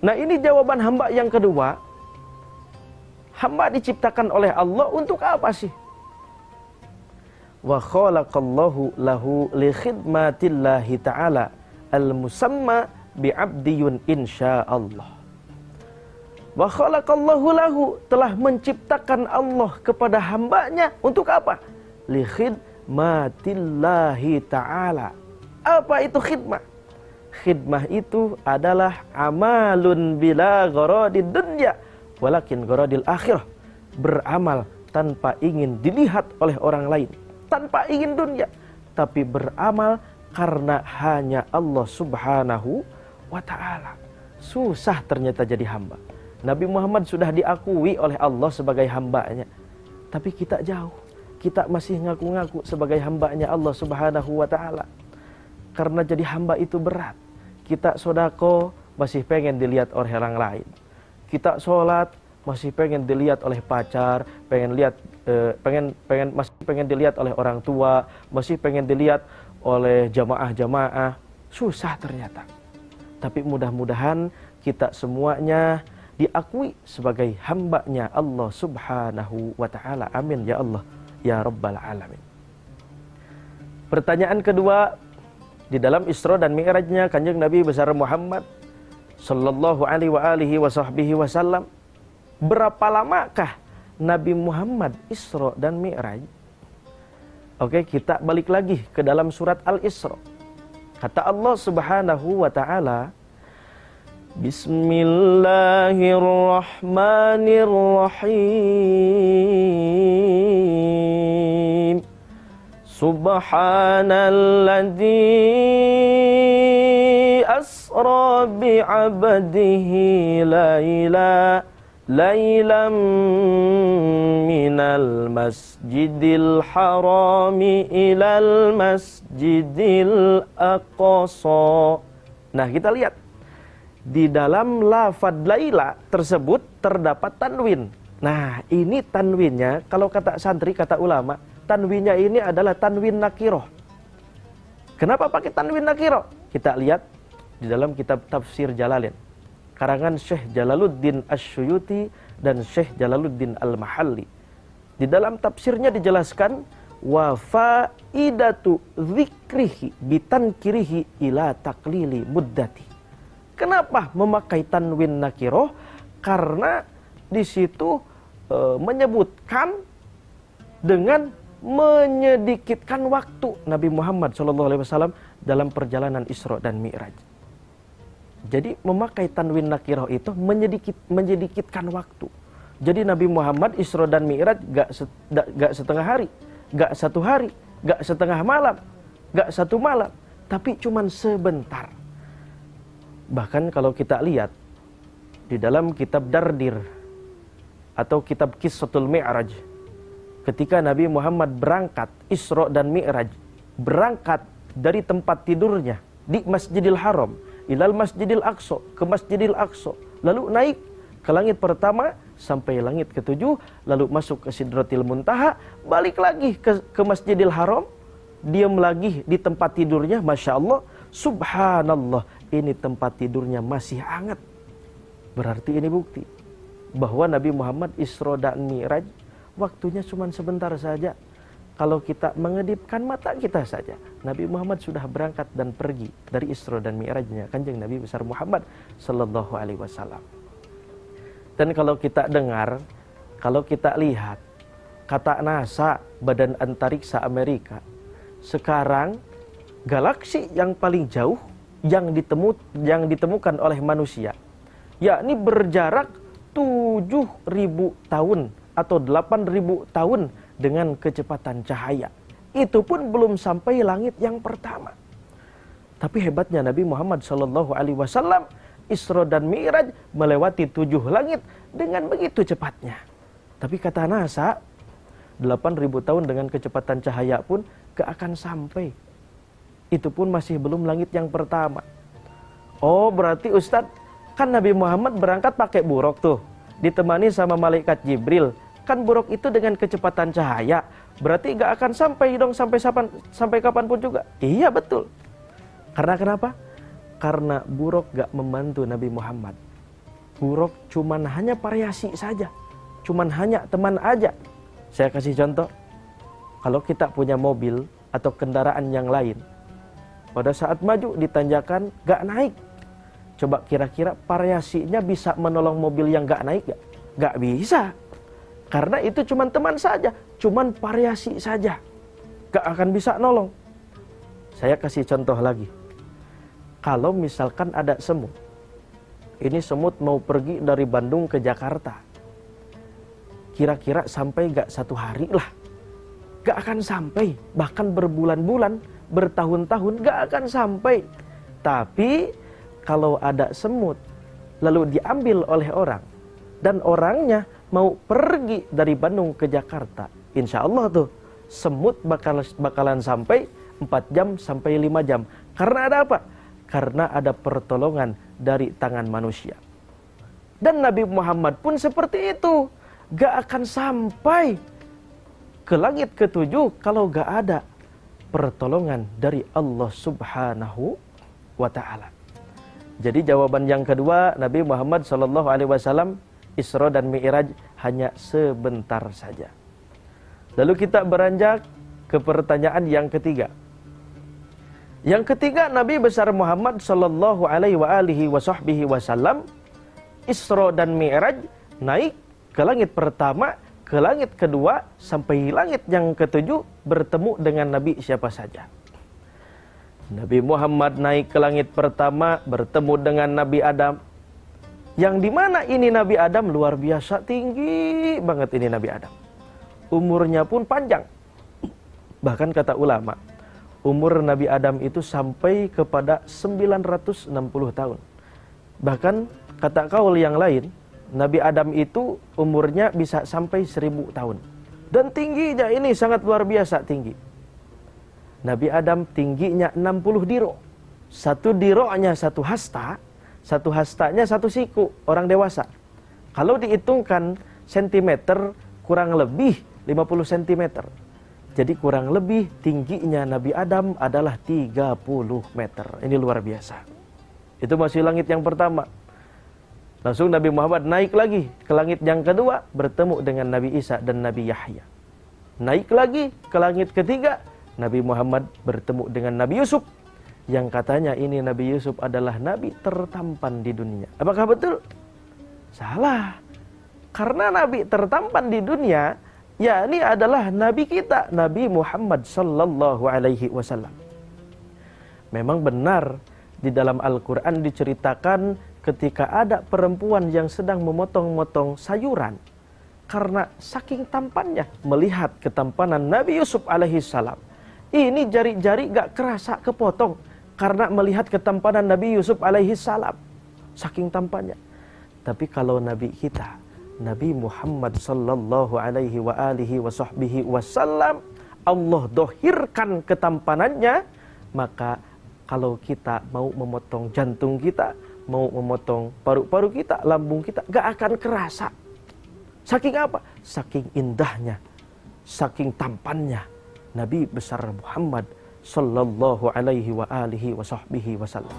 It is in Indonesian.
Nah, ini jawaban hamba yang kedua. Hamba diciptakan oleh Allah untuk apa sih? Wa khalaqallahu lahu li khidmatillahi ta'ala al-musamma bi'abdiyun insyaallah. Wa khalaqallahu lahu, telah menciptakan Allah kepada hambanya untuk apa? Li khidmatillahi ta'ala. Apa itu khidmah? Khidmah itu adalah amalun bila gharadid dunya walakin gharadil akhirah. Beramal tanpa ingin dilihat oleh orang lain, tanpa ingin dunia, tapi beramal karena hanya Allah Subhanahu wa ta'ala. Susah ternyata jadi hamba. Nabi Muhammad sudah diakui oleh Allah sebagai hambanya, tapi kita jauh. Kita masih ngaku-ngaku sebagai hambanya Allah Subhanahu wa ta'ala. Karena jadi hamba itu berat. Kita sodako masih pengen dilihat oleh orang lain. Kita sholat masih pengen dilihat oleh pacar, masih pengen dilihat oleh orang tua, masih pengen dilihat oleh jamaah-jamaah. Susah ternyata. Tapi mudah-mudahan kita semuanya diakui sebagai hambanya Allah Subhanahu wa ta'ala. Amin ya Allah ya Rabbal Alamin. Pertanyaan kedua, di dalam Isra dan Mi'rajnya Kanjeng Nabi besar Muhammad sallallahu alaihi wasallam, berapa lamakah Nabi Muhammad Isra dan Mi'raj? Oke, kita balik lagi ke dalam surat Al-Isra. Kata Allah Subhanahu wa ta'ala, Bismillahirrahmanirrahim. Subhanalladzi asra bi'abdihi laylam minal masjidil harami ilal masjidil aqsa. Nah, kita lihat di dalam lafadz laila tersebut terdapat tanwin. Nah, ini tanwinnya, kalau kata santri, kata ulama, tanwinnya ini adalah tanwin nakiroh. Kenapa pakai tanwin nakiroh? Kita lihat di dalam kitab Tafsir Jalalain, karangan Syekh Jalaluddin Asy-Syuyuti dan Syekh Jalaluddin Al-Mahalli. Di dalam tafsirnya dijelaskan, wa faidatu dzikrihi bitankirihi ila taqlili muddati. Kenapa memakai tanwin nakiroh? Karena di situ menyebutkan dengan menyedikitkan waktu Nabi Muhammad SAW dalam perjalanan Isra dan Mi'raj. Jadi memakai tanwin nakiroh itu menyedikitkan waktu. Jadi Nabi Muhammad Isra dan Mi'raj gak setengah hari, gak satu hari, gak setengah malam, gak satu malam, tapi cuman sebentar. Bahkan kalau kita lihat di dalam kitab Dardir atau kitab Qissatul Mi'raj, ketika Nabi Muhammad berangkat Isra dan Mi'raj, berangkat dari tempat tidurnya di Masjidil Haram ilal Masjidil Aqsa, ke Masjidil Aqsa, lalu naik ke langit pertama sampai langit ketujuh, lalu masuk ke Sidratil Muntaha, balik lagi ke Masjidil Haram, diam lagi di tempat tidurnya. Masya Allah, subhanallah, ini tempat tidurnya masih hangat. Berarti ini bukti bahwa Nabi Muhammad Isra dan Mi'raj waktunya cuma sebentar saja. Kalau kita mengedipkan mata kita saja, Nabi Muhammad sudah berangkat dan pergi dari Isra dan Mi'rajnya Kanjeng Nabi besar Muhammad sallallahu alaihi wasallam. Dan kalau kita dengar, kalau kita lihat kata NASA, Badan Antariksa Amerika, sekarang galaksi yang paling jauh yang ditemukan oleh manusia, yakni berjarak 7.000 tahun atau 8.000 tahun dengan kecepatan cahaya. Itu pun belum sampai langit yang pertama. Tapi hebatnya Nabi Muhammad SAW Isra dan Mi'raj melewati 7 langit dengan begitu cepatnya. Tapi kata NASA, 8.000 tahun dengan kecepatan cahaya pun gak akan sampai. Itu pun masih belum langit yang pertama. Oh, berarti Ustadz, kan Nabi Muhammad berangkat pakai buruk tuh, ditemani sama malaikat Jibril. Kan buruk itu dengan kecepatan cahaya, berarti gak akan sampai dong sampai kapanpun juga. Iya, betul. Karena kenapa? Karena buruk gak membantu Nabi Muhammad. Buruk cuman hanya variasi saja, cuman hanya teman aja. Saya kasih contoh, kalau kita punya mobil atau kendaraan yang lain, pada saat maju di tanjakan gak naik, coba kira-kira variasinya bisa menolong mobil yang gak naik gak? Gak bisa, karena itu cuman teman saja, cuman variasi saja, gak akan bisa nolong. Saya kasih contoh lagi, kalau misalkan ada semut, ini semut mau pergi dari Bandung ke Jakarta, kira-kira sampai gak 1 hari lah? Gak akan sampai, bahkan berbulan-bulan, bertahun-tahun gak akan sampai. Tapi kalau ada semut lalu diambil oleh orang dan orangnya mau pergi dari Bandung ke Jakarta, insya Allah tuh semut bakalan sampai 4 jam sampai 5 jam. Karena ada apa? Karena ada pertolongan dari tangan manusia. Dan Nabi Muhammad pun seperti itu, gak akan sampai ke langit ke-7 kalau gak ada pertolongan dari Allah Subhanahu wa ta'ala. Jadi jawaban yang kedua, Nabi Muhammad SAW Isra dan Mi'raj hanya sebentar saja. Lalu kita beranjak ke pertanyaan yang ketiga. Yang ketiga, Nabi besar Muhammad SAW Isra dan Mi'raj naik ke langit pertama, ke langit kedua, sampai langit yang ke-7 bertemu dengan Nabi siapa saja. Nabi Muhammad naik ke langit pertama bertemu dengan Nabi Adam. Yang dimana ini Nabi Adam luar biasa tinggi banget ini Nabi Adam. Umurnya pun panjang. Bahkan kata ulama, umur Nabi Adam itu sampai kepada 960 tahun. Bahkan kata kaul yang lain, Nabi Adam itu umurnya bisa sampai 1000 tahun. Dan tingginya ini sangat luar biasa tinggi. Nabi Adam tingginya 60 diro. 1 diro'nya 1 hasta, 1 hastanya 1 siku orang dewasa. Kalau dihitungkan sentimeter kurang lebih 50 cm. Jadi kurang lebih tingginya Nabi Adam adalah 30 meter. Ini luar biasa. Itu masih langit yang pertama. Langsung Nabi Muhammad naik lagi ke langit yang kedua, bertemu dengan Nabi Isa dan Nabi Yahya. Naik lagi ke langit ketiga, Nabi Muhammad bertemu dengan Nabi Yusuf, yang katanya ini Nabi Yusuf adalah Nabi tertampan di dunia. Apakah betul? Salah. Karena Nabi tertampan di dunia, ya ini adalah Nabi kita, Nabi Muhammad sallallahu alaihi wasallam. Memang benar di dalam Al-Quran diceritakan ketika ada perempuan yang sedang memotong-motong sayuran. Karena saking tampannya, melihat ketampanan Nabi Yusuf alaihi salam. Ini jari-jari gak kerasa kepotong karena melihat ketampanan Nabi Yusuf alaihi salam. Saking tampannya. Tapi kalau Nabi kita, Nabi Muhammad sallallahu alaihi wa alihi wa sahbihi wasallam, Allah dohirkan ketampanannya, maka kalau kita mau memotong jantung kita, mau memotong paru-paru kita, lambung kita, gak akan kerasa. Saking apa? Saking indahnya, saking tampannya Nabi besar Muhammad sallallahu alaihi wa alihi wa sahbihi wasallam.